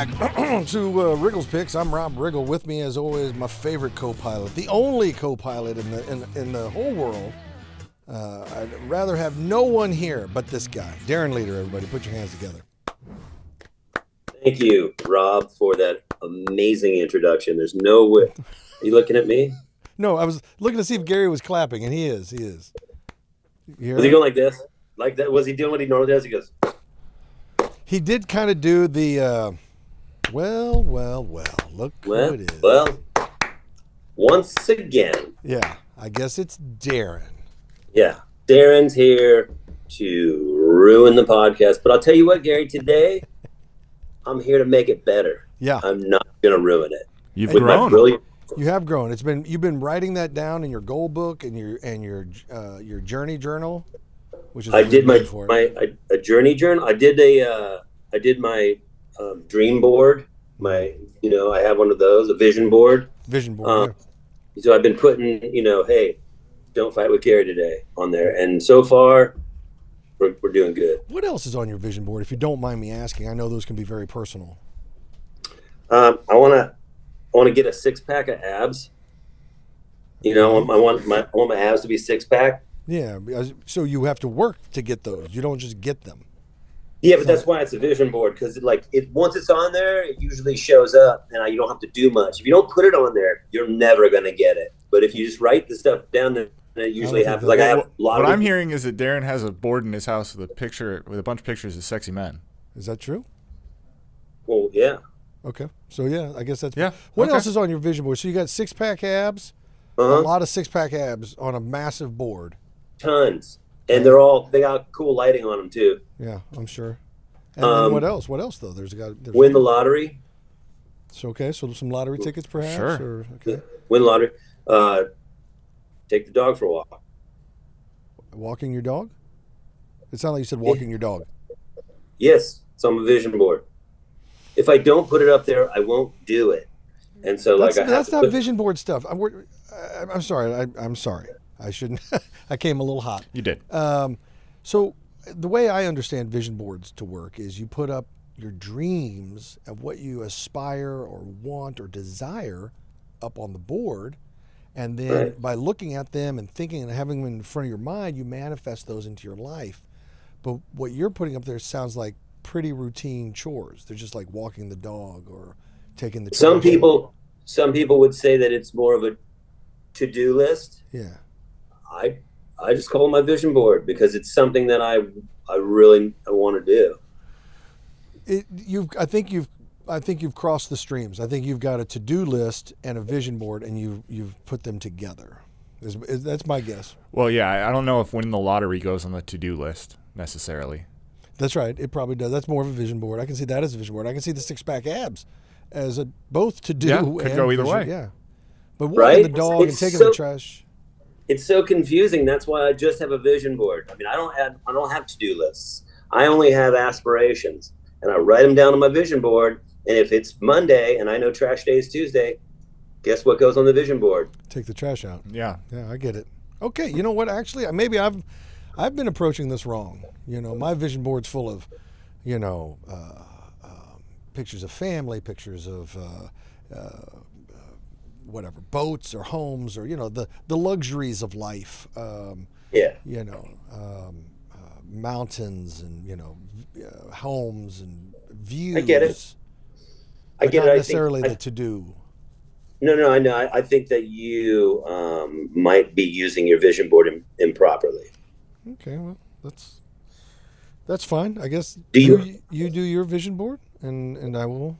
back to Riggle's Picks. I'm Rob Riggle. With me, as always, my favorite co-pilot, the only co-pilot in the whole world. I'd rather have no one here but this guy, Darren Leader. Everybody, put your hands together. Thank you, Rob, for that amazing introduction. There's no way. Are you looking at me? No, I was looking to see if Gary was clapping, and he is. He is. Was he going like this? Like that? Was he doing what he normally does? He goes. He did kind of do the, well, look who it is. Well, once again. Yeah, I guess it's Darren. Yeah, Darren's here to ruin the podcast. But I'll tell you what, Gary, today I'm here to make it better. Yeah. I'm not going to ruin it. You've grown. You have grown. You've been writing that down in your goal book and your journey journal. Which is I did my journey journal. I did my dream board. I have one of those, a vision board. Vision board. Yeah. So I've been putting, hey, don't fight with Gary today on there, and so far, we're doing good. What else is on your vision board, if you don't mind me asking? I know those can be very personal. I want to get a 6-pack of abs. I want my abs to be 6-pack. Yeah, so you have to work to get those. You don't just get them. Yeah, but that's why it's a vision board, because once it's on there, it usually shows up, and you don't have to do much. If you don't put it on there, you're never going to get it. But if you just write the stuff down there, it usually happens. I have a lot. What I'm hearing is that Darren has a board in his house with a bunch of pictures of sexy men. Is that true? Well, yeah. Okay, so yeah, I guess that's. Yeah. What else is on your vision board? So you got 6-pack abs, a lot of 6-pack abs on a massive board. Tons, and they got cool lighting on them too. Yeah, I'm sure. And then what else? What else though? There's win the lottery. So okay, so some lottery tickets perhaps. Sure. Or, okay. Win the lottery. Take the dog for a walk. Walking your dog? It sounded like you said walking your dog. Yes, it's on my vision board. If I don't put it up there, I won't do it. And so that's not vision board stuff. I'm sorry. I'm sorry. I shouldn't. I came a little hot. You did. So the way I understand vision boards to work is you put up your dreams of what you aspire or want or desire up on the board, and then by looking at them and thinking and having them in front of your mind, you manifest those into your life. But what you're putting up there sounds like pretty routine chores. They're just like walking the dog or taking the trash. Some people would say that it's more of a to-do list. Yeah. I just call it my vision board because it's something that I really want to do. I think you've crossed the streams. I think you've got a to-do list and a vision board, and you've put them together. That's my guess. Well, yeah, I don't know if winning the lottery goes on the to-do list necessarily. That's right. It probably does. That's more of a vision board. I can see that as a vision board. I can see the 6-pack abs as both to do. Yeah, could go either way. Yeah, but walking the dog and taking the trash. It's so confusing. That's why I just have a vision board. I mean, I don't have to-do lists. I only have aspirations, and I write them down on my vision board. And if it's Monday and I know trash day is Tuesday, guess what goes on the vision board? Take the trash out. Yeah. Yeah, I get it. Okay, you know what? Actually, maybe I've been approaching this wrong. My vision board's full of, pictures of family, pictures of whatever, boats or homes or, the luxuries of life. Mountains and, homes and views. I get it. Not necessarily the to-do. No, I know. I think that you might be using your vision board improperly. Okay, well, that's fine. I guess you do your vision board, and I will,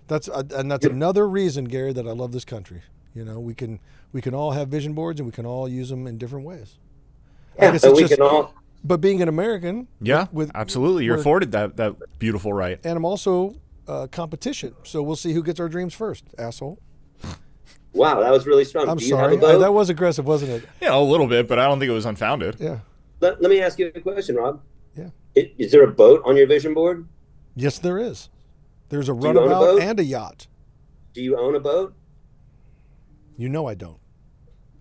That's another reason, Gary, that I love this country. We can all have vision boards and we can all use them in different ways. Yeah, and we can all. But being an American, absolutely, you're afforded that beautiful right. And I'm also competition, so we'll see who gets our dreams first, asshole. Wow, that was really strong. I'm sorry, that was aggressive, wasn't it? Yeah, a little bit, but I don't think it was unfounded. Yeah. Let me ask you a question, Rob. Yeah. Is there a boat on your vision board? Yes, there is. There's a runabout and a yacht. Do you own a boat? I don't.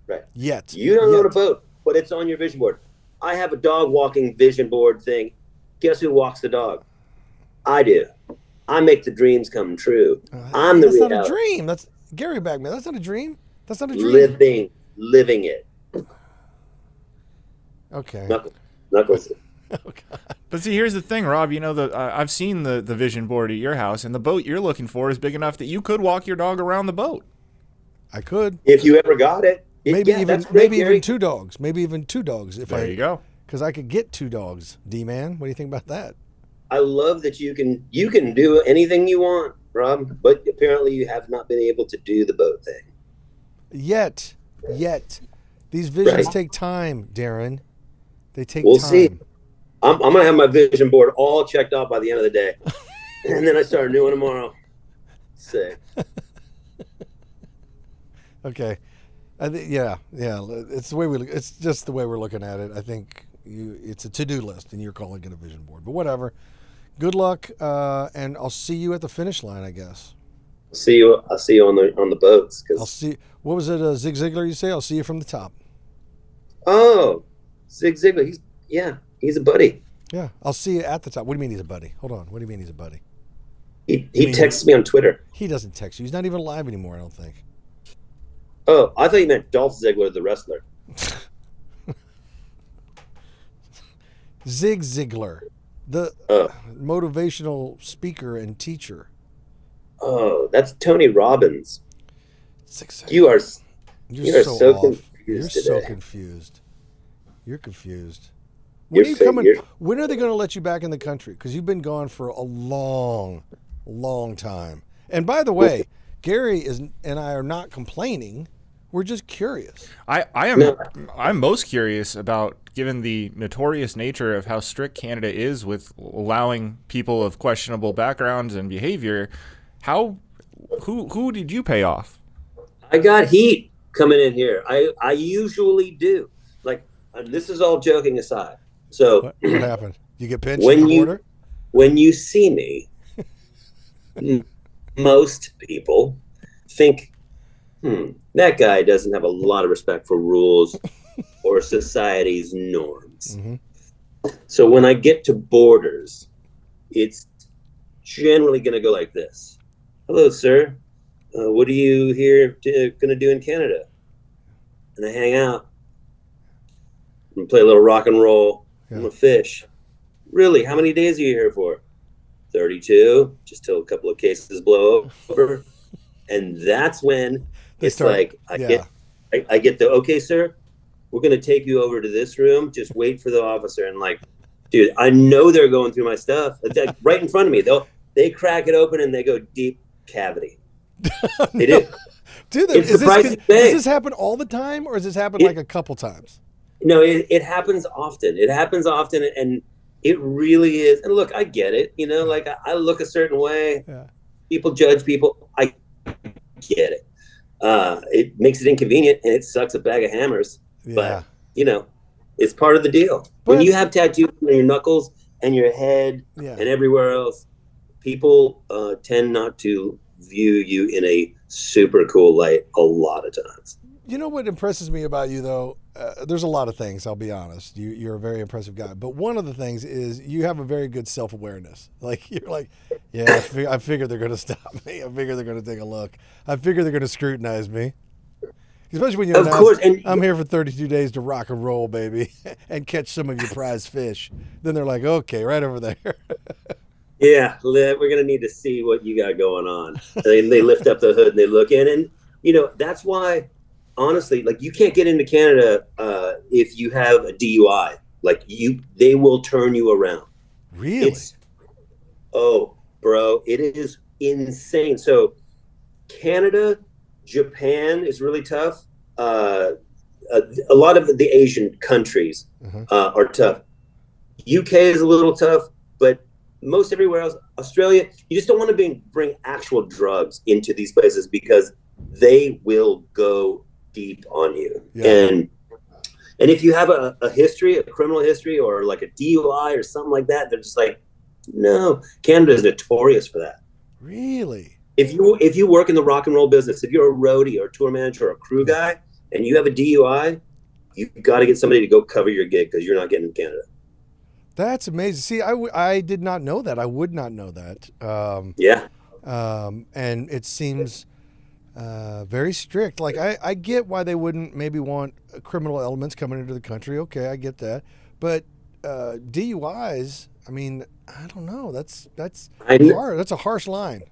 Right. Yet. You don't own a boat, but it's on your vision board. I have a dog walking vision board thing. Guess who walks the dog? I do. I make the dreams come true. I'm the That's not a reality. dream. That's Gary Bagman. That's not a dream. That's not a dream. Living it. Okay. Knuckles. Oh, God. But see, here's the thing, Rob. You know, I've seen the vision board at your house, and the boat you're looking for is big enough that you could walk your dog around the boat. I could. If you ever got it. Maybe Yeah, even that's great, maybe Gary. even 2 dogs. Maybe even 2 dogs. There you go. Because I could get 2 dogs. D-man, what do you think about that? I love that you can do anything you want, Rob, but apparently you have not been able to do the boat thing. Yet. These visions Right. take time, Darren. They take We'll time. see. I'm going to have my vision board all checked off by the end of the day. And then I start a new one tomorrow. Sick. Okay. Yeah. It's the way it's just the way we're looking at it. I think it's a to-do list and you're calling it a vision board. But whatever. Good luck, and I'll see you at the finish line, I guess. I'll see you on the boats. I'll see. What was it, Zig Ziglar? You say? I'll see you from the top. Oh, Zig Ziglar. He's a buddy. Yeah, I'll see you at the top. What do you mean he's a buddy? Hold on. What do you mean he's a buddy? He texts me on Twitter. He doesn't text you. He's not even alive anymore, I don't think. Oh, I thought you meant Dolph Ziggler, the wrestler. Zig Ziglar, the Oh. motivational speaker and teacher. Oh, that's Tony Robbins. Zig Ziglar. You are You're so off. confused You're today. so confused. You're confused. When are you coming? When are they going to let you back in the country? Because you've been gone for a long time. And by the way, Gary and I are not complaining. We're just curious. I'm most curious about, given the notorious nature of how strict Canada is with allowing people of questionable backgrounds and behavior. Who did you pay off? I got heat coming in here. I usually do. Like, this is all joking aside. So What happened? You get pinched at the border? When you see me, most people think, that guy doesn't have a lot of respect for rules or society's norms. Mm-hmm. So when I get to borders, it's generally going to go like this. Hello, sir. What are you here going to do in Canada? And I hang out and play a little rock and roll. Yeah. I'm a fish. Really? How many days are you here for? 32, just till a couple of cases blow over. And that's when I get the, okay, sir, we're going to take you over to this room. Just wait for the officer. And like, dude, I know they're going through my stuff. Like, right in front of me. They crack it open and they go deep cavity. They do. Dude, It's does this happen all the time, or does this happen like a couple times? No, it happens often. It happens often, and it really is. And look, I get it. You know, like I look a certain way. Yeah. People Judge people. I get it. It makes it inconvenient, and it sucks a bag of hammers. Yeah. But you know, it's part of the deal. When you have tattoos on your knuckles and your head and everywhere else, people tend not to view you in a super cool light a lot of times. You know what impresses me about you, though? There's a lot of things, I'll be honest. You're a very impressive guy. But one of the things is you have a very good self-awareness. Like, you're like, yeah, I figure they're going to stop me. I figure they're going to take a look. I figure they're going to scrutinize me. Especially when you Of course, and I'm here for 32 days to rock and roll, baby, and catch some of your prize fish. Then they're like, okay, right over there. yeah, we're going to need to see what you got going on. They lift up the hood and they look in. And, you know, that's why, honestly, like, you can't get into Canada if you have a DUI. Like, they will turn you around. Really? Oh, bro, it is insane. So Canada, Japan is really tough. A lot of the Asian countries are tough. UK is a little tough, but most everywhere else, Australia, you just don't want to bring actual drugs into these places because they will go deep on you. Yeah. And if you have a history, a criminal history, or like a DUI or something like that, they're just like, no. Canada is notorious for that. Really? If you work in the rock and roll business, if you're a roadie or a tour manager or a crew guy, and you have a DUI, you've got to get somebody to go cover your gig because you're not getting to Canada. That's amazing. See, I did not know that. I would not know that. Yeah. And it seems very strict. Like I get why they wouldn't maybe want criminal elements coming into the country. Okay, I get that. But DUIs, I mean, I don't know. That's hard. That's a harsh line.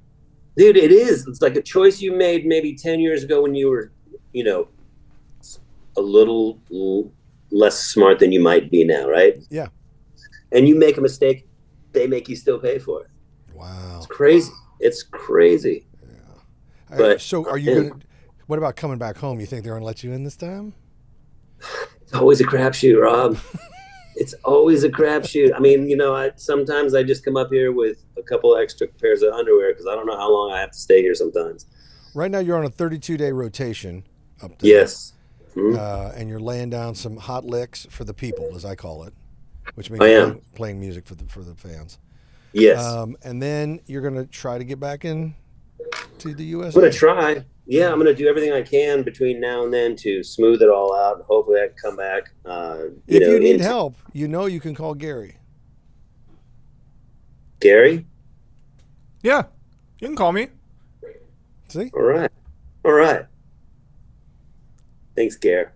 Dude, it is. It's like a choice you made maybe 10 years ago when you were, a little less smart than you might be now, right? Yeah. And you make a mistake, they make you still pay for it. Wow. It's crazy. It's crazy. Yeah. But so are you going to, what about coming back home? You think they're going to let you in this time? It's always a crapshoot, Rob. It's always a crapshoot. I mean, sometimes I just come up here with a couple extra pairs of underwear because I don't know how long I have to stay here sometimes. Right now you're on a 32-day rotation up there. Yes. Mm-hmm. And you're laying down some hot licks for the people, as I call it, which means playing music for the fans. Yes. And then you're going to try to get back in to the U.S. I'm going to try. Yeah, I'm going to do everything I can between now and then to smooth it all out. Hopefully I can come back. If you need help, you can call Gary. Gary? Yeah, you can call me. See? All right. Thanks, Gary.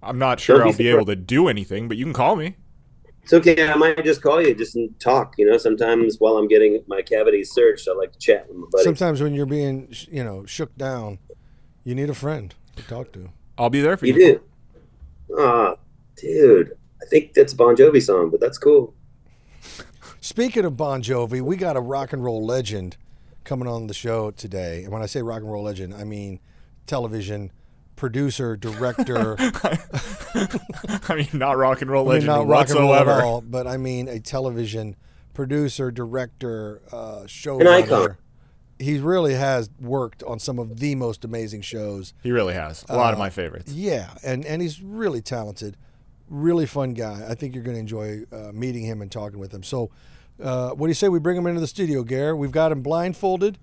I'm not sure I'll be able to do anything, but you can call me. It's okay. I might just call you just and talk. Sometimes while I'm getting my cavities searched, I like to chat with my buddy. Sometimes when you're being, shook down, you need a friend to talk to. I'll be there for you. You do? Dude. I think that's a Bon Jovi song, but that's cool. Speaking of Bon Jovi, we got a rock and roll legend coming on the show today. And when I say rock and roll legend, I mean television producer, director. I mean, not rock and roll legend not whatsoever. Rock and roll at all, but I mean a television producer, director, showrunner. An icon. He really has worked on some of the most amazing shows. He really has. A lot of my favorites. Yeah, and he's really talented, really fun guy. I think you're going to enjoy meeting him and talking with him. So what do you say we bring him into the studio, Gare? We've got him blindfolded.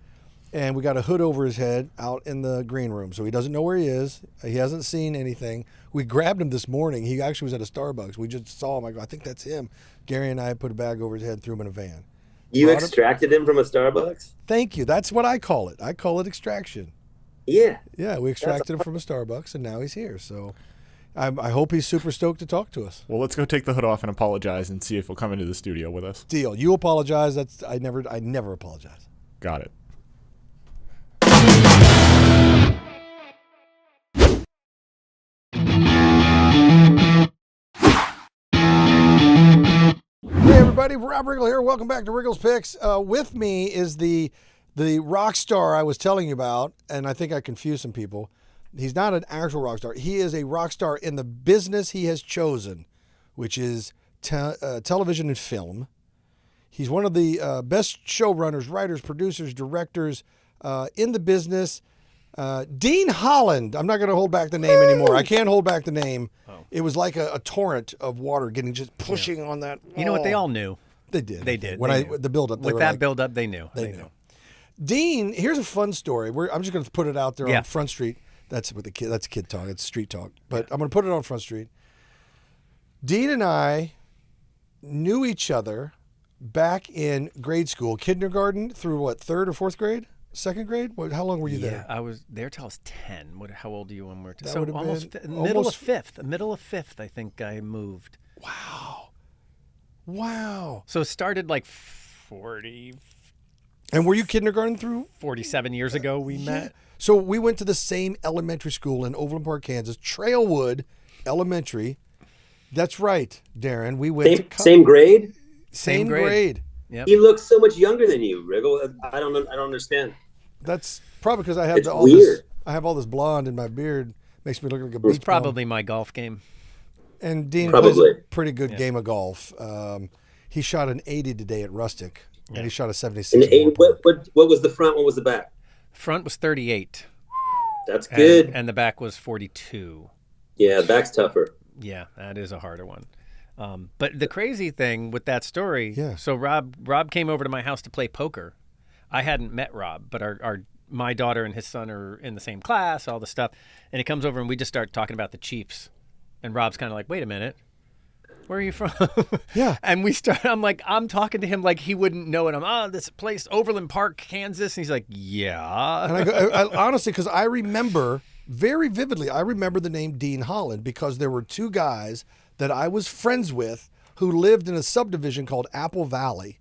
And we got a hood over his head out in the green room. So he doesn't know where he is. He hasn't seen anything. We grabbed him this morning. He actually was at a Starbucks. We just saw him. I go, I think that's him. Gary and I put a bag over his head, threw him in a van. You extracted him from a Starbucks? Thank you. That's what I call it. I call it extraction. Yeah. Yeah, we extracted him from a Starbucks, and now he's here. So I hope he's super stoked to talk to us. Well, let's go take the hood off and apologize and see if he'll come into the studio with us. Deal. You apologize. I never apologize. Got it. Hey everybody, Rob Riggle here. Welcome back to Riggle's Picks. With me is the rock star I was telling you about, and I think I confused some people. He's not an actual rock star. He is a rock star in the business he has chosen, which is television and film. He's one of the best showrunners, writers, producers, directors in the business. Dean Holland. I'm not going to hold back the name anymore. I can't hold back the name. Oh. It was like a torrent of water just pushing on that wall. You know what? They all knew. They did. They did. The build-up. With that build-up, they knew. They knew. Dean, here's a fun story. I'm just going to put it out there on Front Street. That's with the kid. That's kid talk. It's street talk. But I'm going to put it on Front Street. Dean and I knew each other back in grade school, kindergarten through what, third or fourth grade? Second grade? How long were you there? Yeah, I was there till I was 10. How old are you when we're 10? That so almost middle of fifth. Middle of fifth, I think I moved. Wow. So it started like 40. And were you kindergarten through? 47 years ago we met. So we went to the same elementary school in Overland Park, Kansas, Trailwood Elementary. That's right, Darren. We went same grade? Same grade. Yep. He looks so much younger than you, Riggle. I don't understand. That's probably because I have all this blonde in my beard. Makes me look like a beach It's probably my golf game. And Dean plays a pretty good game of golf. He shot an 80 today at Rustic, and he shot a 76. And what was the front? What was the back? Front was 38. That's good. And the back was 42. Yeah, back's tougher. Yeah, that is a harder one. But the crazy thing with that story, Yeah. So Rob came over to my house to play poker. I hadn't met Rob, but my daughter and his son are in the same class, all the stuff. And he comes over and we just start talking about the Chiefs. And Rob's kind of like, wait a minute. Where are you from? Yeah. And I'm talking to him like he wouldn't know it. This place, Overland Park, Kansas. And he's like, yeah. And I go, honestly, because I remember very vividly, I remember the name Dean Holland because there were two guys that I was friends with who lived in a subdivision called Apple Valley.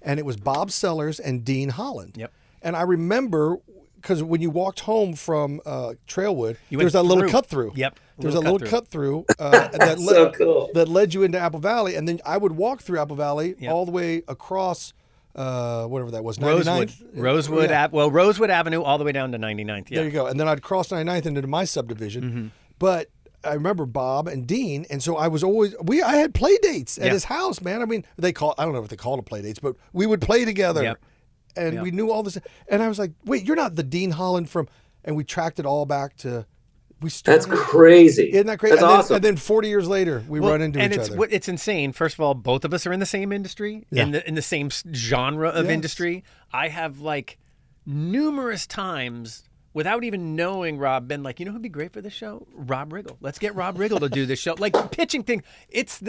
And it was Bob Sellers and Dean Holland. Yep. And I remember, because when you walked home from Trailwood, You there was went that little through. cut through. Yep. There was a little cut through So cool. that led you into Apple Valley. And then I would walk through Apple Valley Yep. all the way across whatever that was, Rosewood. 99th. Yeah. Rosewood Avenue all the way down to 99th. Yeah. There you go. And then I'd cross 99th into my subdivision. Mm-hmm. But I remember Bob and Dean, and so I was always I had play dates at his house, man. I mean, I don't know what they called it play dates, but we would play together. Yep. And Yep. we knew all this. And I was like, wait, you're not the Dean Holland from, and we tracked it all back to, we started. That's crazy. Isn't that crazy? That's awesome. And then 40 years later, we run into each other. It's insane. First of all, both of us are in the same industry, Yeah. in the same genre of Yes. industry. I have like numerous times, without even knowing Rob, been like, you know who'd be great for this show? Rob Riggle. Let's get Rob Riggle to do this show. Like pitching thing. It's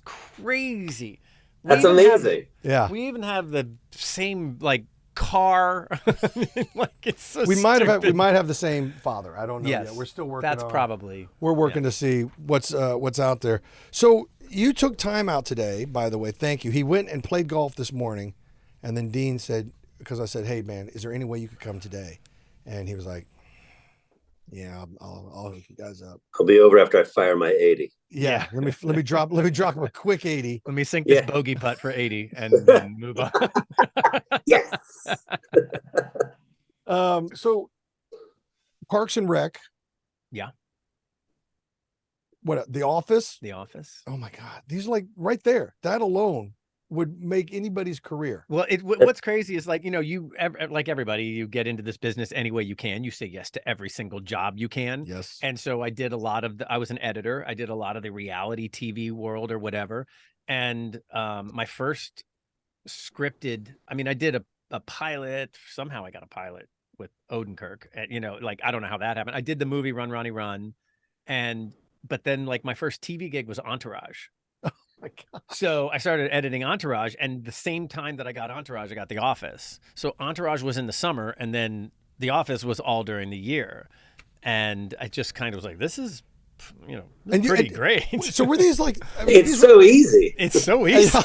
crazy. We That's even have- amazing. Yeah. We even have the same like car. Like it's so we might stupid. have the same father. I don't know Yes. yet. We're still working That's on probably. We're working to see what's out there. So you took time out today, by the way. Thank you. He went and played golf this morning, and then Dean said, because I said, "Hey man, is there any way you could come today?" And he was like, "Yeah, I'll hook you guys up." I'll be over after I fire my 80. Yeah, let me drop him a quick 80. Let me sink this Yeah. bogey putt for 80 and then move on. Yes. So Parks and Rec. Yeah. What, The Office? The Office. Oh my God, these are like right there. That alone would make anybody's career. Well, what's crazy is like, you know, like everybody, you get into this business any way you can. You say yes to every single job you can. Yes. And so I did a lot of I was an editor. I did a lot of the reality TV world or whatever. And my first scripted, I mean, I did a pilot. Somehow I got a pilot with Odenkirk. And, you know, like, I don't know how that happened. I did the movie Run, Ronnie, Run. But then like my first TV gig was Entourage. My God. So I started editing Entourage, and the same time that I got Entourage, I got The Office. So Entourage was in the summer, and then The Office was all during the year. And I just kind of was like, this is, you know, pretty great. So were these like? I mean, It's so easy. It's so easy.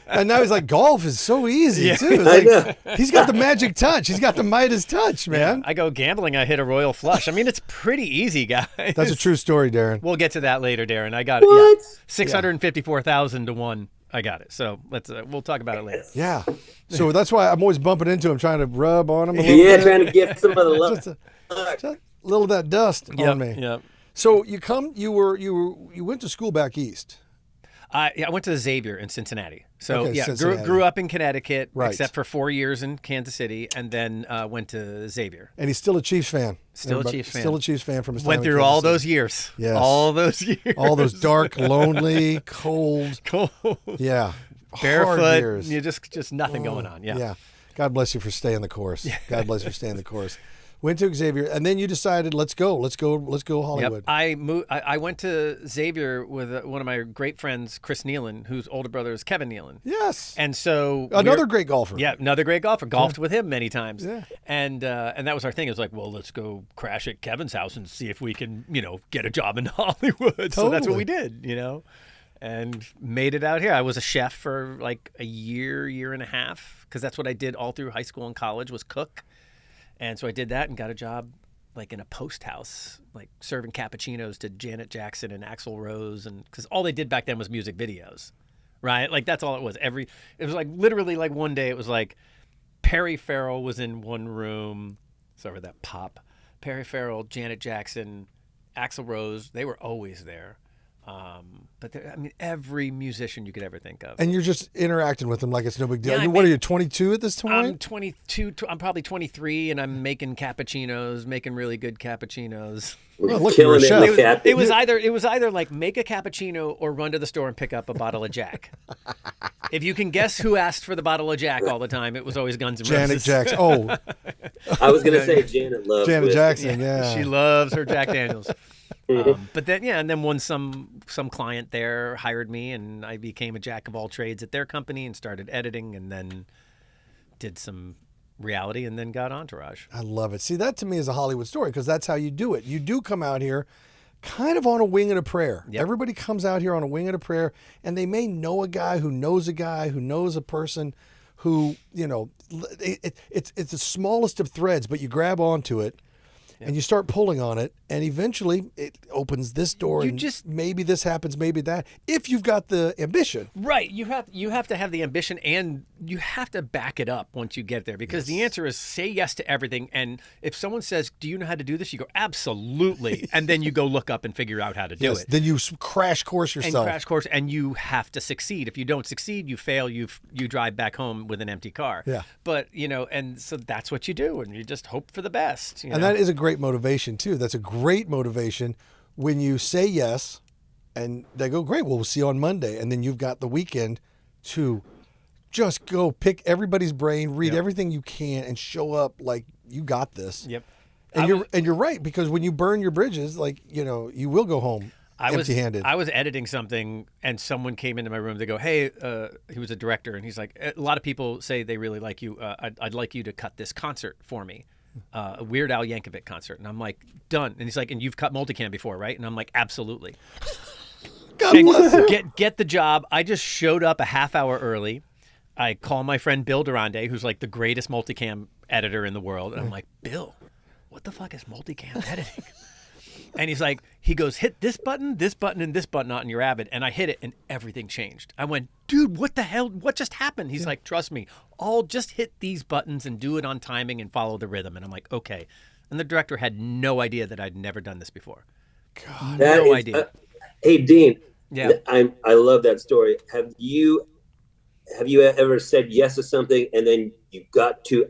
and now he's like, golf is so easy Yeah. too. It's like, he's got the magic touch. He's got the Midas touch, man. I go gambling, I hit a royal flush. I mean, it's pretty easy, guys. That's a true story, Darren. We'll get to that later, Darren. I got What? it. Yeah. 654,000 to 1. I got it. So we'll talk about it later. Yeah. So that's why I'm always bumping into him, trying to rub on him a little Yeah, bit. trying to get some of the love. Just a little of that dust on me. Yep. So you went to school back east. I went to Xavier in Cincinnati. So Okay, yeah, Cincinnati. grew up in Connecticut, Right. except for 4 years in Kansas City, and then went to Xavier. And he's still a Chiefs fan. Still a Everybody- Chiefs fan. Still a Chiefs fan from his time Went in through Kansas all City. those years. Yes. All those years. All those dark, lonely, cold, cold, yeah, hard barefoot. years. You just nothing going on. Yeah. Yeah. God bless you for staying the course. God bless you for staying the course. Went to Xavier, and then you decided, let's go Hollywood. Yep. I moved. I went to Xavier with one of my great friends, Chris Nealon, whose older brother is Kevin Nealon. Yes. And so Another great golfer. Yeah, another great golfer. Golfed with him many times. Yeah. And that was our thing. It was like, well, let's go crash at Kevin's house and see if we can, get a job in Hollywood. So that's what we did, and made it out here. I was a chef for like a year and a half, because that's what I did all through high school and college, was cook. And so I did that and got a job like in a post house, like serving cappuccinos to Janet Jackson and Axl Rose, and because all they did back then was music videos, right? Like that's all it was. It was like literally like one day it was like Perry Farrell was in one room. Sorry for that pop. Perry Farrell, Janet Jackson, Axl Rose, they were always there. But every musician you could ever think of. And you're just interacting with them like it's no big deal. Yeah, What are you, 22 at this point? I'm 22. I'm probably 23, and I'm making cappuccinos, making really good cappuccinos. Oh, look, Killing you're a it in chef. the It was either like make a cappuccino or run to the store and pick up a bottle of Jack. If you can guess who asked for the bottle of Jack all the time, it was always Guns N' Janet Roses. Jackson. Oh, I was going to say Janet loves Janet whiskey. Jackson. Yeah. She loves her Jack Daniels. But then, yeah, and then when some client there hired me, and I became a jack of all trades at their company and started editing, and then did some reality, and then got Entourage. I love it. See, that to me is a Hollywood story because that's how you do it. You do come out here kind of on a wing and a prayer. Yep. Everybody comes out here on a wing and a prayer, and they may know a guy who knows a person who, you know, it's the smallest of threads, but you grab onto it. And you start pulling on it, and eventually it opens this door, maybe this happens, maybe that, if you've got the ambition. Right. You have to have the ambition, and you have to back it up once you get there, because the answer is say yes to everything. And if someone says, do you know how to do this? You go, absolutely. And then you go look up and figure out how to do it. Then you crash course yourself. And you have to succeed. If you don't succeed, you fail, you drive back home with an empty car. Yeah. But, you know, and so that's what you do, and you just hope for the best. And that is a great motivation too. That's a great motivation when you say yes and they go, great, well, we'll see you on Monday. And then you've got the weekend to just go pick everybody's brain, read everything you can, and show up like you got this. Yep. And you're right, because when you burn your bridges, like, you know, you will go home empty-handed. I was editing something, and someone came into my room. They go, hey, he was a director, and he's like, a lot of people say they really like you. I'd like you to cut this concert for me. A Weird Al Yankovic concert. And I'm like, done. And he's like, and you've cut multicam before, right? And I'm like, absolutely. God bless you. Get the job. I just showed up a half hour early. I call my friend Bill Durande, who's like the greatest multicam editor in the world. And I'm like, Bill, what the fuck is multicam editing? And he's like, he goes, hit this button, and this button on your Avid. And I hit it, and everything changed. I went, dude, what the hell? What just happened? He's like, trust me, I'll just hit these buttons and do it on timing and follow the rhythm. And I'm like, okay. And the director had no idea that I'd never done this before. God, no idea. Hey, Dean. Yeah. I love that story. Have you ever said yes to something and then you got to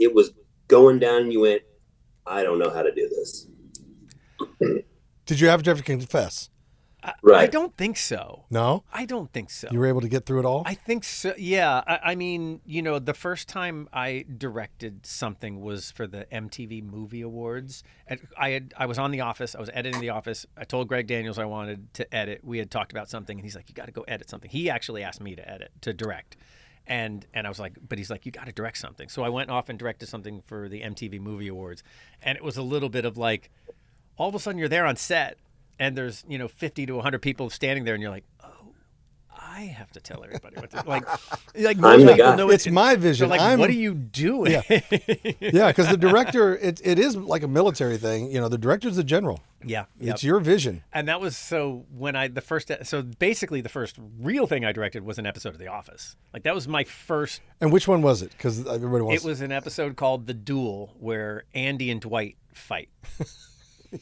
it was going down and you went, I don't know how to do this? Did you ever have to confess? Right. I don't think so. No? I don't think so. You were able to get through it all? I think so. Yeah. I mean, you know, the first time I directed something was for the MTV Movie Awards. And I was on The Office. I was editing The Office. I told Greg Daniels I wanted to edit. We had talked about something, and he's like, you got to go edit something. He actually asked me to direct. And I was like, but he's like, you got to direct something. So I went off and directed something for the MTV Movie Awards. And it was a little bit of like, all of a sudden you're there on set, and there's, you know, 50 to 100 people standing there, and you're like, oh, I have to tell everybody what to like I'm the guy. It's my vision. Like, what are you doing? Yeah, because the director, it is like a military thing. You know, the director's the general. Yeah. It's your vision. And that was so basically the first real thing I directed was an episode of The Office. Like, that was my first. And which one was it? Because everybody wants. It was an episode called The Duel, where Andy and Dwight fight.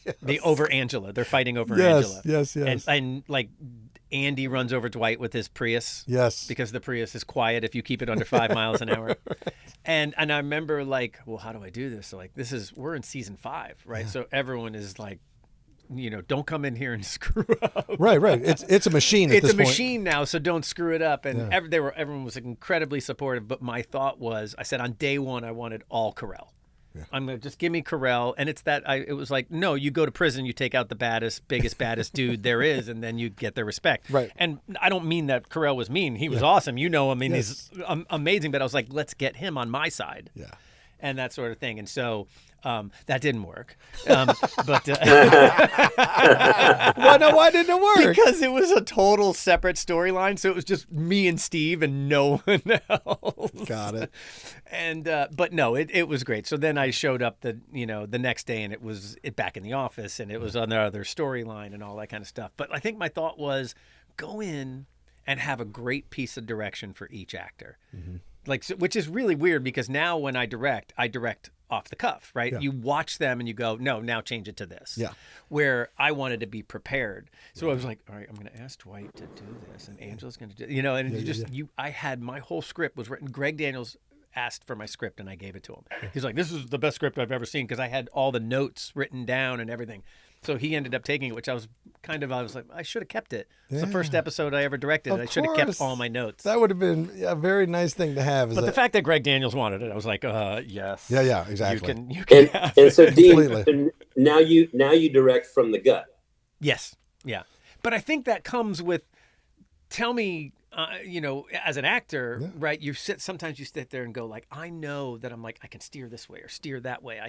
Yes. Over Angela. They're fighting over Angela. Yes. And like Andy runs over Dwight with his Prius. Yes. Because the Prius is quiet if you keep it under 5 miles an hour. And I remember like, well, how do I do this? So like, we're in season 5, right? Yeah. So everyone is like, you know, don't come in here and screw up. Right. It's a machine at this point. It's a machine now, so don't screw it up. And everyone was incredibly supportive. But my thought was, I said on day 1, I wanted all Carell. Yeah. I'm gonna just give me Carell, and it was like, no, you go to prison, you take out the biggest, baddest dude there is, and then you get their respect. Right. And I don't mean that Carell was mean; he was awesome. You know, I mean, he's amazing. But I was like, let's get him on my side. Yeah. And that sort of thing. And so that didn't work. Why didn't it work? Because it was a total separate storyline. So it was just me and Steve and no one else. Got it. And but no, it was great. So then I showed up the next day, and it was back in the office, and it was another storyline and all that kind of stuff. But I think my thought was go in and have a great piece of direction for each actor. Mm-hmm. Like, which is really weird, because now when I direct off the cuff, right? Yeah. You watch them and you go, no, now change it to this. Yeah. Where I wanted to be prepared. So I was like, all right, I'm going to ask Dwight to do this, and Angela's going to do, and I had my whole script was written. Greg Daniels asked for my script, and I gave it to him. He's like, this is the best script I've ever seen, because I had all the notes written down and everything. So he ended up taking it, which I was like, I should have kept it. It's the first episode I ever directed. I should have kept all my notes. That would have been a very nice thing to have. But the fact that Greg Daniels wanted it, I was like, yes. Yeah, exactly. You can have and so, Dean, now you direct from the gut. Yes. Yeah. But I think that comes with, tell me, as an actor, right? Sometimes you sit there and go like, I know that I'm like, I can steer this way or steer that way.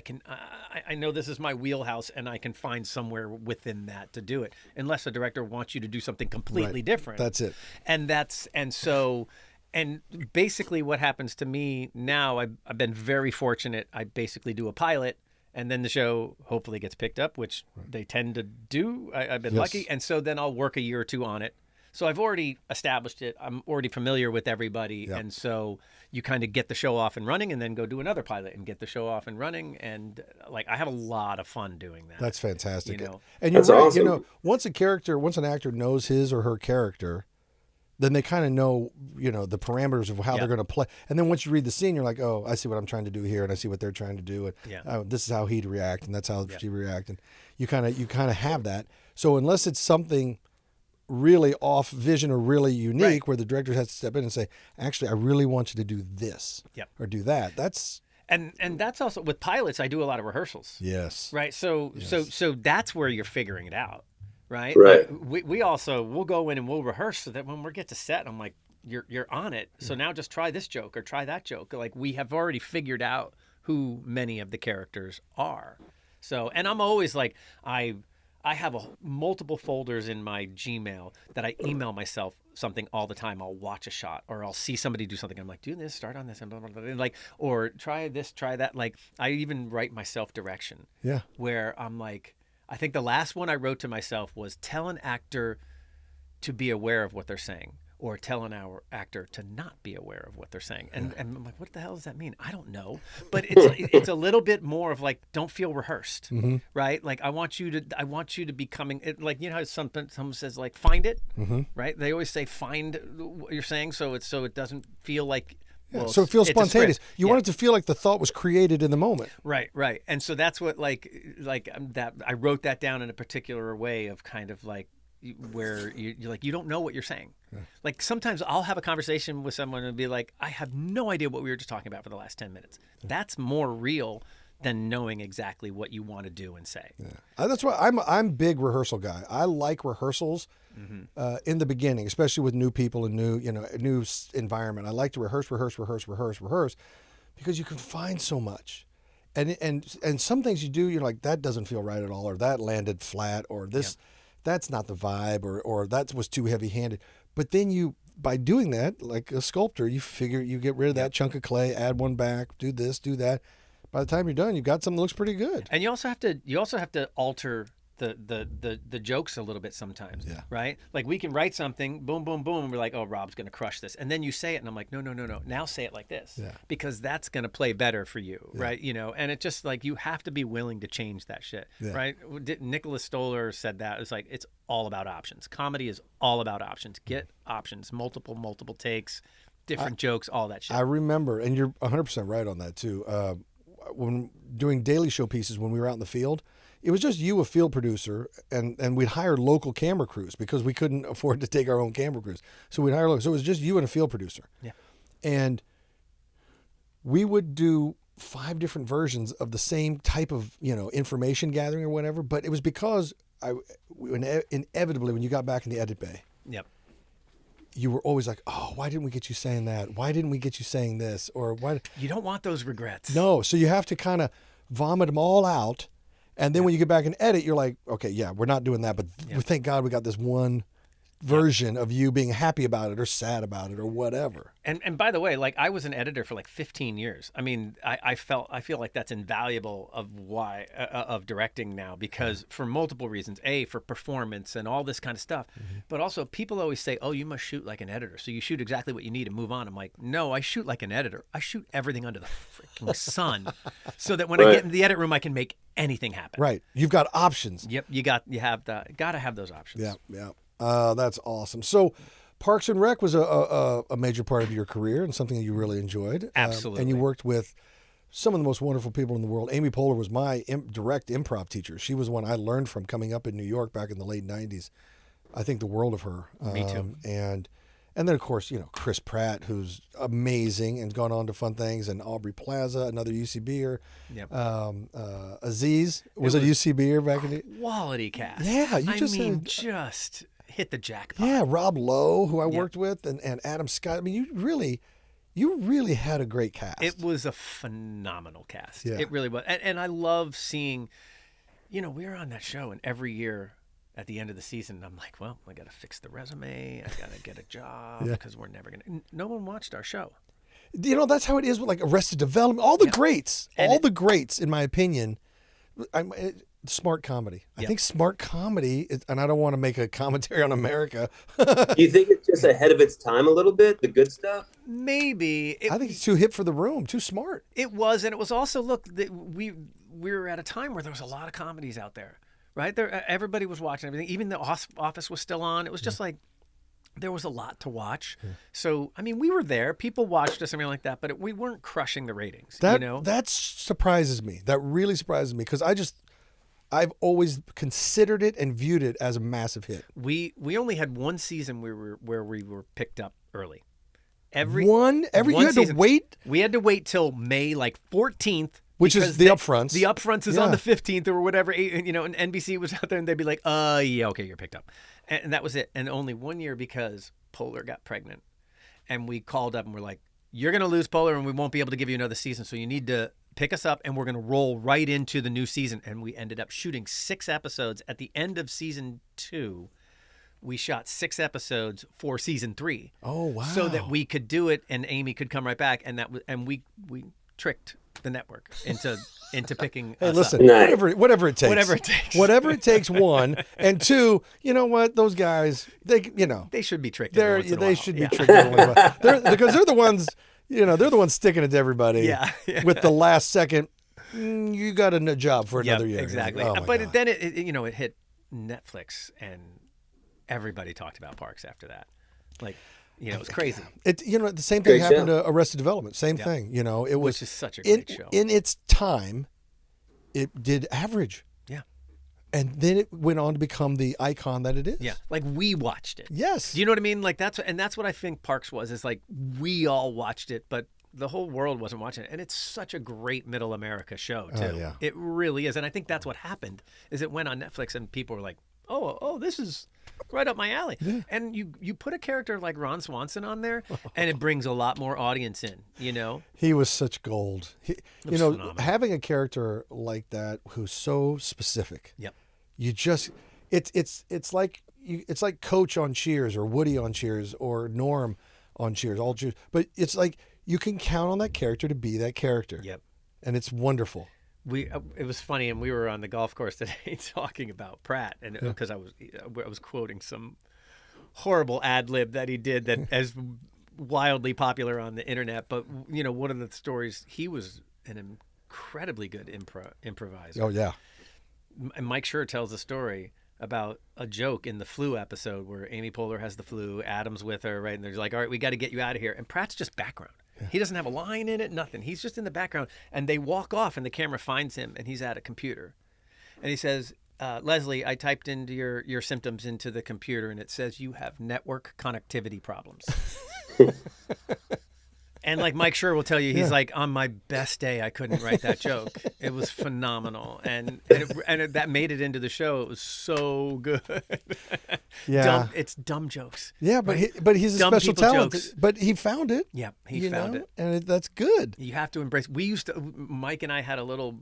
I know this is my wheelhouse and I can find somewhere within that to do it. Unless a director wants you to do something completely different. That's it. And basically what happens to me now, I've been very fortunate. I basically do a pilot and then the show hopefully gets picked up, which they tend to do. I've been lucky. And so then I'll work a year or two on it. So I've already established it. I'm already familiar with everybody. Yep. And so you kind of get the show off and running and then go do another pilot and get the show off and running. And like, I have a lot of fun doing that. That's fantastic. You know? And you're That's right. awesome. You know, once an actor knows his or her character, then they kind of know, the parameters of how they're going to play. And then once you read the scene, you're like, oh, I see what I'm trying to do here, and I see what they're trying to do, and this is how he'd react, and that's how she'd react, and you kind of have that. So unless it's something really off vision or really unique, where the director has to step in and say, actually, I really want you to do this or do that. That's and that's also with pilots. I do a lot of rehearsals. Yes. Right. So that's where you're figuring it out. Right. Right. We'll go in and we'll rehearse so that when we get to set, I'm like, you're on it. So now just try this joke or try that joke. Like we have already figured out who many of the characters are. So, and I'm always like, I have multiple folders in my Gmail that I email myself something all the time. I'll watch a shot or I'll see somebody do something. I'm like, do this, start on this, and blah, blah, blah. And like, or try this, try that. Like I even write myself direction. Yeah. Where I'm like, I think the last one I wrote to myself was tell an actor to be aware of what they're saying or tell an actor to not be aware of what they're saying. And I'm like, what the hell does that mean? I don't know. But it's a little bit more of like, don't feel rehearsed, right? Like I want you to be coming, like, how someone says like, find it, right? They always say, find what you're saying. So it doesn't feel like, so it feels spontaneous. You want it to feel like the thought was created in the moment. Right. And so that's what that I wrote that down in a particular way of kind of like where you're like, you don't know what you're saying. Yeah. Like sometimes I'll have a conversation with someone and be like, I have no idea what we were just talking about for the last 10 minutes. Yeah. That's more real than knowing exactly what you want to do and say. Yeah. That's why I'm a big rehearsal guy. I like rehearsals in the beginning, especially with new people and new environment. I like to rehearse because you can find so much. And some things you do, you're like, that doesn't feel right at all, or that landed flat, or this that's not the vibe, or that was too heavy-handed. But then by doing that, like a sculptor, you get rid of that chunk of clay, add one back, do this, do that. By the time you're done, you've got something that looks pretty good. And you also have to alter the jokes a little bit sometimes, right? Like we can write something, boom, boom, boom, and we're like, oh, Rob's going to crush this. And then you say it, and I'm like, no. Now say it like this, because that's going to play better for you, right? And it's just like you have to be willing to change that shit, right? Nicholas Stoller said that. It's like, it's all about options. Comedy is all about options. Get options, multiple takes, different jokes, all that shit. I remember, and you're 100% right on that too. When doing daily show pieces, when we were out in the field, it was just you, a field producer, and we'd hire local camera crews because we couldn't afford to take our own camera crews. So we'd hire local. So it was just you and a field producer. Yeah. And we would do 5 different versions of the same type of, information gathering or whatever. But it was because inevitably when you got back in the edit bay, you were always like, oh, why didn't we get you saying that? Why didn't we get you saying this? Or why? You don't want those regrets. No. So you have to kind of vomit them all out. And then when you get back and edit, you're like, okay, we're not doing that. But thank God we got this one version of you being happy about it or sad about it or whatever. And by the way, like I was an editor for like 15 years. I mean, I feel like that's invaluable of directing now because for multiple reasons. A, for performance and all this kind of stuff. But also people always say, oh, you must shoot like an editor. So you shoot exactly what you need and move on. I'm like, no, I shoot like an editor. I shoot everything under the freaking sun so that when I get in the edit room, I can make anything happen. Right. You've got options. Yep. You got to have those options. Yeah. That's awesome. So Parks and Rec was a major part of your career and something that you really enjoyed. Absolutely. And you worked with some of the most wonderful people in the world. Amy Poehler was my direct improv teacher. She was one I learned from coming up in New York back in the late 90s. I think the world of her. Me too. And And then, of course, Chris Pratt, who's amazing and gone on to fun things, and Aubrey Plaza, another UCBer. Yep. Aziz was a UCBer back in the quality cast. Yeah, just hit the jackpot. Yeah, Rob Lowe, who I worked with, and Adam Scott. I mean, you really had a great cast. It was a phenomenal cast. Yeah. It really was. And I love seeing, we were on that show, and every year at the end of the season, I'm like, well, I got to fix the resume. I got to get a job because we're never going to. No one watched our show. That's how it is with like Arrested Development. All the greats, the greats, in my opinion, smart comedy. I think smart comedy, and I don't want to make a commentary on America. Do you think it's just ahead of its time a little bit, the good stuff? Maybe. I think it's too hip for the room, too smart. It was, and it was also, look, we were at a time where there was a lot of comedies out there, right? Everybody was watching everything. Even The Office was still on. It was just like, there was a lot to watch. So, I mean, we were there. People watched us, something like that, but we weren't crushing the ratings, That surprises me. That really surprises me, because I've always considered it and viewed it as a massive hit. We only had one season where we were picked up early. You had to wait? We had to wait till May 14th. Which is the upfronts. The upfronts is on the 15th or whatever, and NBC was out there, and they'd be like, yeah, okay, you're picked up. And that was it. And only 1 year, because Polar got pregnant. And we called up and we're like, you're going to lose Polar and we won't be able to give you another season. So you need to pick us up and we're going to roll right into the new season. And we ended up shooting 6 episodes. At the end of season 2, we shot 6 episodes for season 3. Oh, wow. So that we could do it and Amy could come right back. And we tricked the network into picking hey, us listen, up. whatever it takes. Whatever it takes. Whatever it takes, one. And two, you know what? Those guys, they should be tricked. They should be tricked every once in a while. Because they're the ones, they're the ones sticking it to everybody. Yeah. With the last second, you got a job for another year. Exactly. Like, but then it hit Netflix, and everybody talked about Parks after that. It was crazy. The same thing happened to Arrested Development. Same thing. It was, which is such a great show. In its time, it did average. Yeah. And then it went on to become the icon that it is. Yeah. We watched it. Yes. Do you know what I mean? That's what I think Parks was. Is we all watched it, but the whole world wasn't watching it. And it's such a great middle America show too. Oh, yeah. It really is. And I think that's what happened. Is it went on Netflix and people were like, oh, this is right up my alley. Yeah. And you put a character like Ron Swanson on there, and it brings a lot more audience in, He was such gold. Phenomenal. Having a character like that who's so specific. Yep. You just it's like Coach on Cheers, or Woody on Cheers, or Norm on Cheers, all Cheers. But it's like you can count on that character to be that character. Yep. And it's wonderful. It was funny, and we were on the golf course today talking about Pratt, and because I was quoting some horrible ad lib that he did that is wildly popular on the internet. But one of the stories, he was an incredibly good improviser. Oh yeah. And Mike Schur tells a story about a joke in the flu episode where Amy Poehler has the flu, Adam's with her, right? And they're like, all right, we got to get you out of here. And Pratt's just background. Yeah. He doesn't have a line in it, nothing. He's just in the background. And they walk off and the camera finds him and he's at a computer. And he says, Leslie, I typed into your symptoms into the computer and it says you have network connectivity problems. And Mike Schur will tell you, he's like, on my best day, I couldn't write that joke. It was phenomenal. And that made it into the show. It was so good. Yeah. It's dumb jokes. Yeah, but he's a dumb special talent. Jokes. But he found it. Yeah, he found it. And that's good. You have to embrace. Mike and I had a little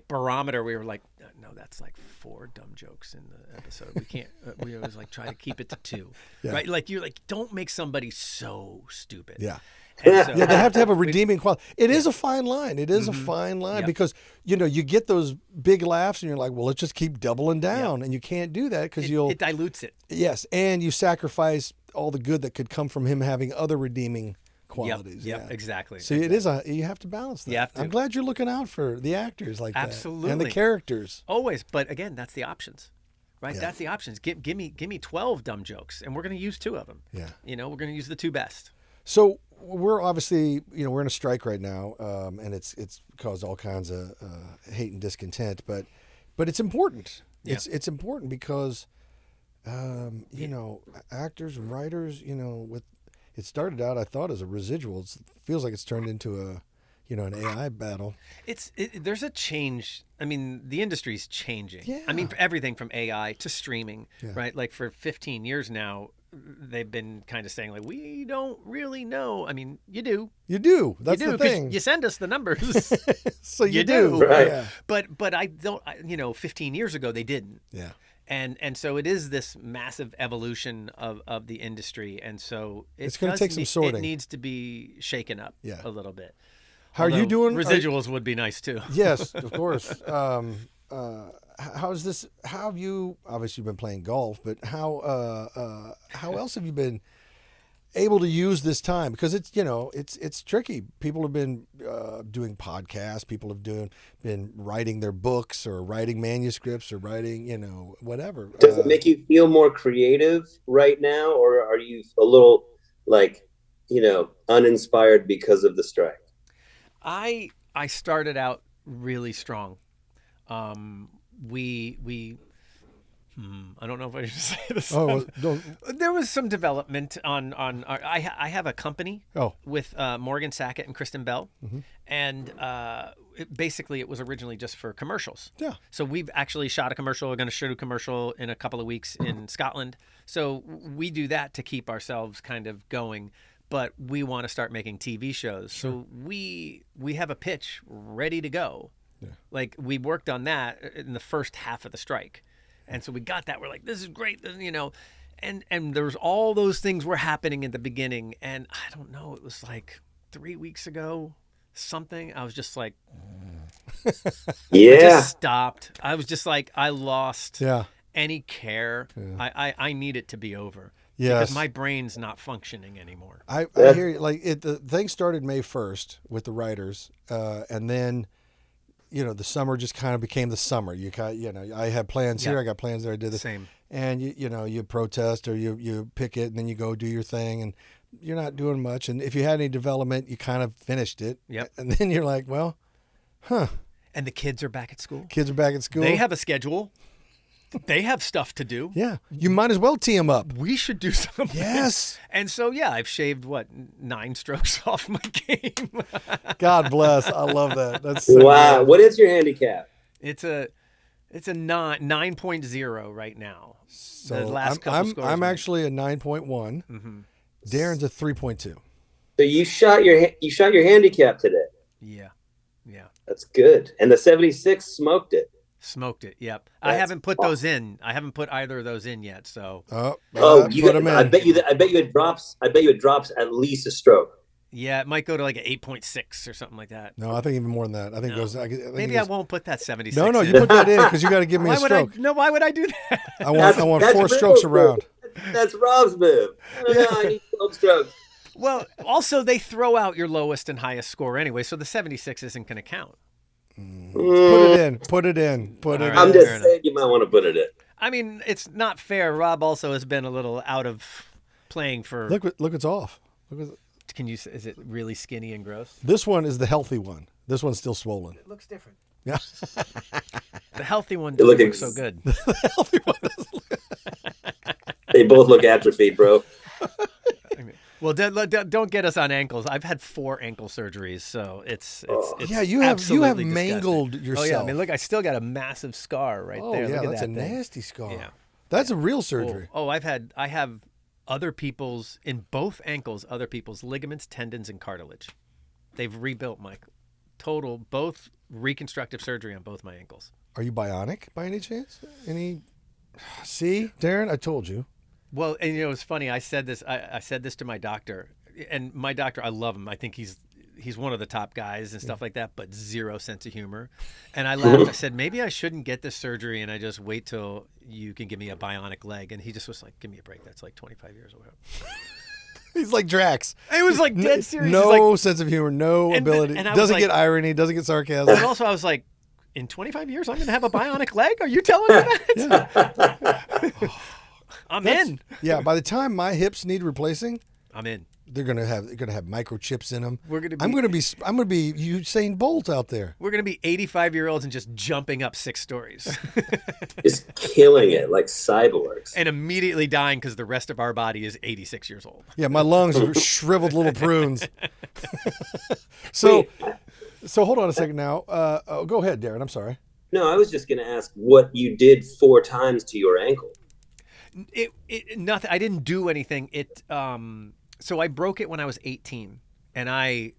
barometer. We were like, no, that's 4 dumb jokes in the episode. We can't. We always try to keep it to 2. Yeah. Right? You're don't make somebody so stupid. Yeah. So, they have to have a redeeming quality. It is a fine line. It is a fine line because you get those big laughs and you're like, well, let's just keep doubling down, and you can't do that because it dilutes it. Yes, and you sacrifice all the good that could come from him having other redeeming qualities. Yep, exactly. So it is you have to balance that. You have to. I'm glad you're looking out for the actors like Absolutely. that and the characters. Always, but again, that's the options. Right, Yeah. That's the options. Give me 12 dumb jokes, and we're going to use 2 of them. Yeah, we're going to use the 2 best. So we're obviously, we're in a strike right now, and it's caused all kinds of hate and discontent. But it's important. Yeah. It's important because, actors and writers, with it started out, I thought, as a residual. It feels like it's turned into an AI battle. There's a change. I mean, the industry's changing. Yeah. I mean, for everything from AI to streaming, Yeah. right? Like for 15 years now, they've been kind of saying like, we don't really know. I mean, you do. You do. That's you do, the 'cause thing. You send us the numbers. So you do. Right. Yeah. But I don't, 15 years ago, they didn't. Yeah. And so it is this massive evolution of the industry. And so It's gonna take some sorting. It needs to be shaken up a little bit. How are you doing? Residuals would be nice too. Yes, of course. How's this? How have you? Obviously, you've been playing golf, but how else have you been able to use this time? Because it's tricky. People have been doing podcasts. People have been writing their books or writing manuscripts or writing whatever. Does it make you feel more creative right now, or are you a little uninspired because of the strike? I started out really strong. We I don't know if I should say this. Oh, don't. There was some development on our, I have a company with Morgan Sackett and Kristen Bell, and basically it was originally just for commercials. Yeah. So we've actually shot a commercial. We're going to shoot a commercial in a couple of weeks in Scotland. So we do that to keep ourselves kind of going. But we want to start making TV shows. Sure. So we have a pitch ready to go. Yeah. Like we worked on that in the first half of the strike. And so we got that. We're like, this is great, and there was all those things were happening at the beginning. And I don't know, it was like 3 weeks ago, something. I was just like, yeah. I just stopped. I was just like, I lost any care. Yeah. I need it to be over. Yes. Because my brain's not functioning anymore. I hear you. Like the thing started May 1st with the writers, and then, the summer just kind of became the summer. I had plans here, I got plans there. I did the same, and you protest or you picket, and then you go do your thing, and you're not doing much. And if you had any development, you kind of finished it. Yep. And then you're like, well, And the kids are back at school. Kids are back at school. They have a schedule. They have stuff to do. Yeah. You might as well tee them up. We should do something. Yes. And so, I've shaved, 9 strokes off my game. God bless. I love that. That's so wow. good. What is your handicap? It's a 9.0 right now. So the last couple scores. I'm actually a 9.1. Mm-hmm. Darren's a 3.2. So you shot your handicap today. Yeah. That's good. And the 76 smoked it. Smoked it. Yep. I haven't put those in. I haven't put either of those in yet. So. I bet you it drops. I bet you it drops at least a stroke. Yeah, it might go to like an 8.6 or something like that. No, I think even more than that. I think it goes. Maybe I won't put that 76. No, in. you put that in because you got to give me a stroke. Why would I do that? I want 4 strokes around. That's Rob's move. I need 12 strokes. Well, also they throw out your lowest and highest score anyway, so the 76 isn't going to count. Put it in. I'm just saying you might want to put it in. I mean, it's not fair. Rob also has been a little out of playing for. Look, it's off. Is it really skinny and gross? This one is the healthy one. This one's still swollen. It looks different. Yeah. The healthy one doesn't look so good. The healthy one doesn't look. They both look atrophied, bro. Well, don't get us on ankles. I've had 4 ankle surgeries, so it's yeah. You have mangled yourself. Oh yeah, I mean, look, I still got a massive scar right there. Yeah, look at that's that a thing. nasty scar. Yeah. That's a real surgery. I have other people's in both ankles, other people's ligaments, tendons, and cartilage. They've rebuilt my both reconstructive surgery on both my ankles. Are you bionic by any chance? See, Darren, I told you. Well, and it's funny. I said this to my doctor, and my doctor, I love him. I think he's one of the top guys and stuff like that, but zero sense of humor. And I laughed. I said, maybe I shouldn't get this surgery, and I just wait till you can give me a bionic leg. And he just was like, give me a break. That's like 25 years or whatever. He's like Drax. It was like dead serious. No sense of humor, no ability. Doesn't get irony, doesn't get sarcasm. And also, I was like, in 25 years, I'm going to have a bionic leg? Are you telling me that? I'm in. Yeah, by the time my hips need replacing, I'm in. they're gonna have microchips in them. I'm gonna be Usain Bolt out there. We're gonna be 85-year-olds and just jumping up 6 stories, Just killing it like cyborgs, and immediately dying because the rest of our body is 86 years old. Yeah, my lungs are shriveled little prunes. So hold on a second now. Go ahead, Darren. I'm sorry. No, I was just going to ask what you did 4 times to your ankle. Nothing. I didn't do anything. So I broke it when I was 18, and I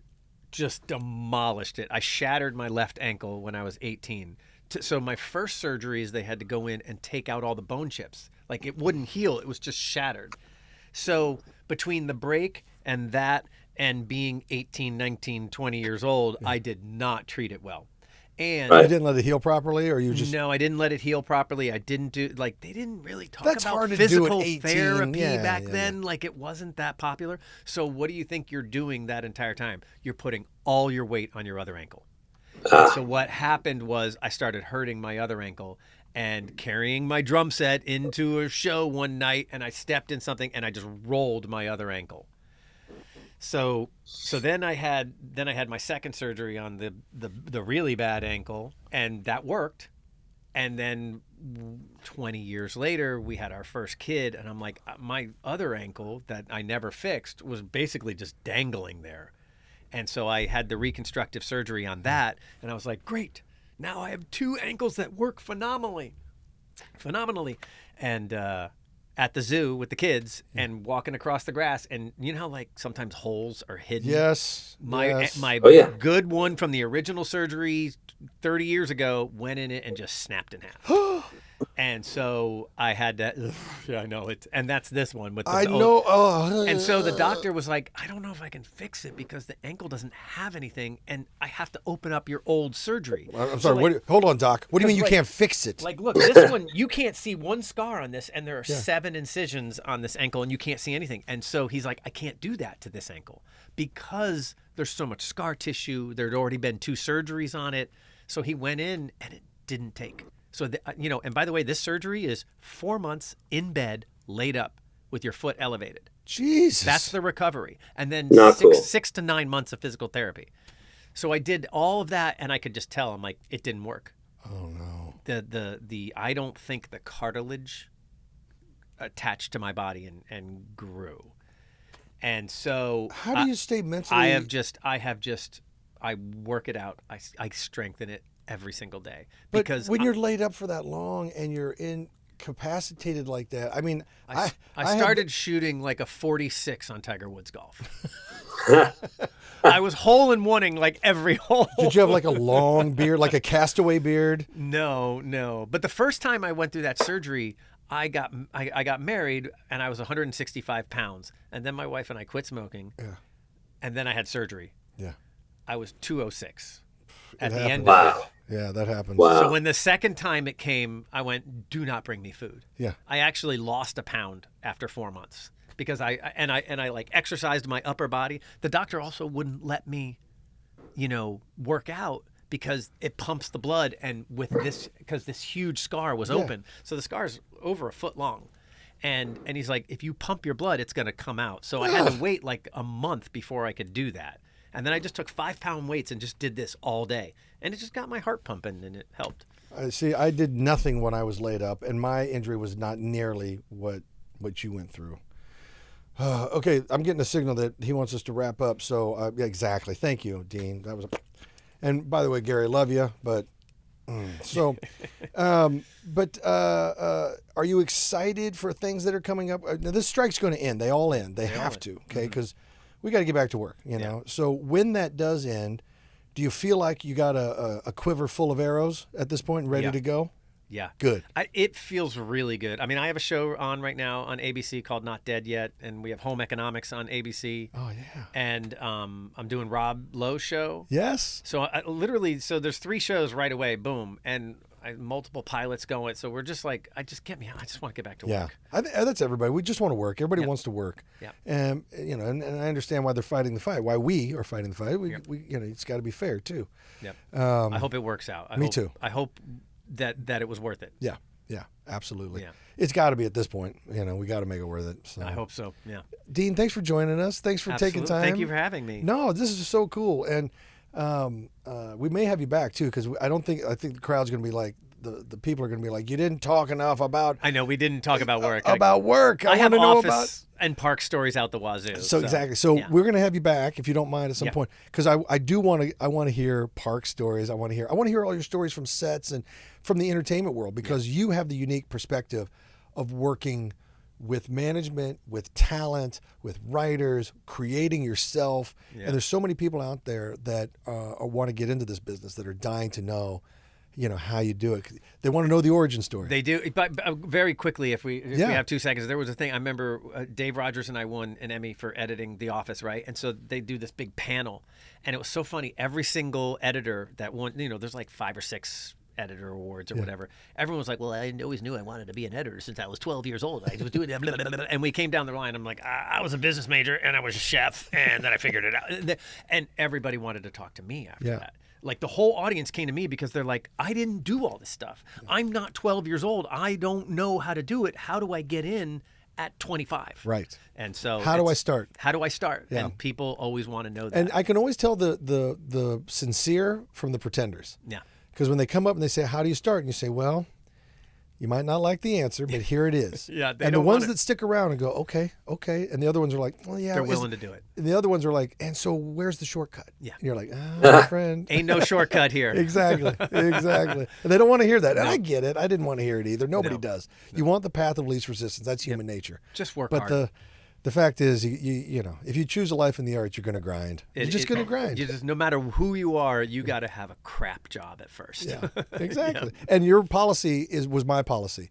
just demolished it. I shattered my left ankle when I was 18. So my first surgeries, they had to go in and take out all the bone chips. Like, it wouldn't heal. It was just shattered. So between the break and that and being 18, 19, 20 years old, I did not treat it well. And you didn't let it heal properly, or you just... No, I didn't let it heal properly. I didn't do, like, they didn't really talk That's about hard to physical do at 18. therapy Yeah, back yeah, then. Like, it wasn't that popular. So what do you think you're doing that entire time? You're putting all your weight on your other ankle. So what happened was I started hurting my other ankle and carrying my drum set into a show one night, and I stepped in something and I just rolled my other ankle. So then I had my second surgery on the really bad ankle, and that worked. And then 20 years later, we had our first kid, and I'm like, my other ankle that I never fixed was basically just dangling there. And so I had the reconstructive surgery on that, and I was like, great, now I have 2 ankles that work phenomenally. And at the zoo with the kids and walking across the grass, and you know how like sometimes holes are hidden? Yes. My Oh, yeah. good one from the original surgery 30 years ago went in it and just snapped in half. And so I had to, yeah, I know it. And that's this one with the, I know. And so the doctor was like, I don't know if I can fix it because the ankle doesn't have anything, and I have to open up your old surgery. I'm sorry. Hold on, Doc. What do you mean you can't fix it? Like, look, this one, you can't see one scar on this, and there are 7 incisions on this ankle, and you can't see anything. And so he's like, I can't do that to this ankle because there's so much scar tissue. There'd already been 2 surgeries on it. So he went in, and it didn't take. So, and by the way, this surgery is 4 months in bed, laid up with your foot elevated. Jesus. That's the recovery. And then Cool. 6 to 9 months of physical therapy. So I did all of that, and I could just tell, I'm like, it didn't work. Oh, no. I don't think the cartilage attached to my body and grew. And so How do you stay mentally? I work it out. I strengthen it every single day. But because when you're laid up for that long and you're incapacitated like that, I mean, I started shooting like a 46 on Tiger Woods golf. I was hole-in-oneing like every hole. Did you have like a long beard, like a castaway beard? No. But the first time I went through that surgery, I got married and I was 165 pounds. And then my wife and I quit smoking. Yeah. And then I had surgery. Yeah. I was 206 at the happens. end Wow. of it. Yeah, that happens. Wow. So when the second time it came, I went, do not bring me food. Yeah. I actually lost a pound after 4 months because I like exercised my upper body. The doctor also wouldn't let me, work out because it pumps the blood, and with this, because this huge scar was open. So the scar's over a foot long. And he's like, if you pump your blood, it's going to come out. So I had to wait like a month before I could do that. And then I just took 5-pound weights and just did this all day. And it just got my heart pumping, and it helped. See, I did nothing when I was laid up, and my injury was not nearly what you went through. Okay, I'm getting a signal that he wants us to wrap up. So, yeah, exactly. Thank you, Dean. That was. And by the way, Gary, love you, but are you excited for things that are coming up? Now, this strike's going to end. They all end. They have to, okay? Because we got to get back to work, you know. So when that does end, do you feel like you got a quiver full of arrows at this point and ready to go? Yeah. Good. It feels really good. I mean, I have a show on right now on ABC called Not Dead Yet, and we have Home Economics on ABC. Oh, yeah. And I'm doing Rob Lowe's show. Yes. So there's 3 shows right away, boom, and multiple pilots going. So we're just like, I just want to get back to work. Yeah, that's everybody. We just want to work. Everybody wants to work. Yeah. And and I understand why they're fighting the fight. Why we are fighting the fight. We it's got to be fair too. Yep. I hope it works out. Me too. I hope that it was worth it. Yeah. Yeah, absolutely. Yeah. It's got to be at this point. You know, we got to make it worth it. So. I hope so. Yeah. Dean, thanks for joining us. Thanks for taking Absolutely. time. Thank you for having me. No, this is so cool, and we may have you back too, because I think the crowd's going to be like the people are going to be like, you didn't talk enough about. I know we didn't talk about work. About work. I have want to know office and park stories out the wazoo. So exactly. So yeah. we're going to have you back if you don't mind at some Yeah. point, because I do want to hear park stories. I want to hear all your stories from sets and from the entertainment world, because you have the unique perspective of working with management, with talent, with writers, creating yourself. Yeah. And there's so many people out there that want to get into this business, that are dying to know, you know, how you do it. They want to know the origin story. They do, but very quickly, if we Yeah. have 2 seconds, there was a thing. I remember Dave Rogers and I won an Emmy for editing The Office, right? And so they do this big panel, and it was so funny. Every single editor that won, you know, there's like 5 or 6 editor awards or whatever. Everyone was like, well, I always knew I wanted to be an editor since I was 12 years old. I was doing that. Blah, blah, blah, blah. And we came down the line. I'm like, I was a business major and I was a chef, and then I figured it out. And everybody wanted to talk to me after Yeah. that. Like the whole audience came to me because they're like, I didn't do all this stuff. I'm not 12 years old. I don't know how to do it. How do I get in at 25? Right. And so How do I start? How do I start? Yeah. And people always want to know that. And I can always tell the sincere from the pretenders. yeah. Because when they come up and they say, how do you start? And you say, well, you might not like the answer, but here it is. Yeah, they and the don't ones want it. that stick around and go, okay. And the other ones are like, well, yeah. They're willing to do it. And the other ones are like, and so where's the shortcut? Yeah. And you're like, my friend. Ain't no shortcut here. Exactly. And they don't want to hear that. And I get it. I didn't want to hear it either. Nobody does. You want the path of least resistance. That's human nature. Just work But hard. the fact is, you know, if you choose a life in the arts, you're going to grind. You're just going to grind. You just, no matter who you are, you got to have a crap job at first. Yeah, exactly. And your policy was my policy.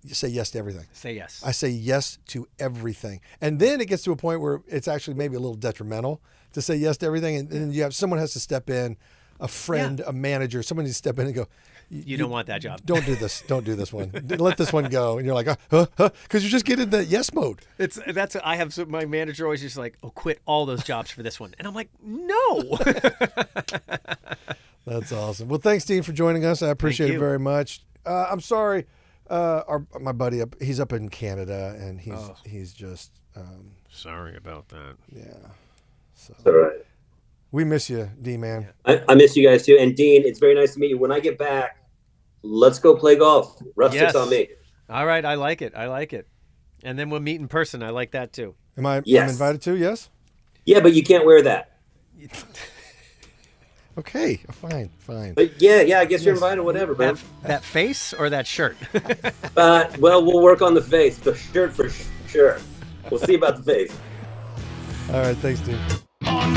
You say yes to everything. Say yes. I say yes to everything. And then it gets to a point where it's actually maybe a little detrimental to say yes to everything. And then you have someone has to step in, a friend, a manager, someone needs to step in and go, you don't want that job. Don't do this. Don't do this one. Let this one go. And you're like, because you just get in the yes mode. I have my manager always just like, oh, quit all those jobs for this one. And I'm like, no. That's awesome. Well, thanks, Dean, for joining us. I appreciate it you. very much. I'm sorry. My buddy he's up in Canada, and he's just Sorry about that. yeah. So All right. we miss you, D man. I miss you guys too. And Dean, it's very nice to meet you. When I get back, let's go play golf. Rustic's Yes. on me. All right. I like it. And then we'll meet in person. I like that too. Am I Yes. I'm invited to? Yes. Yeah, but you can't wear that. Okay. Fine. But yeah, I guess you're invited. Whatever, man. That face or that shirt? Well, we'll work on the face. The shirt for sure. We'll see about the face. All right. Thanks, Dean. On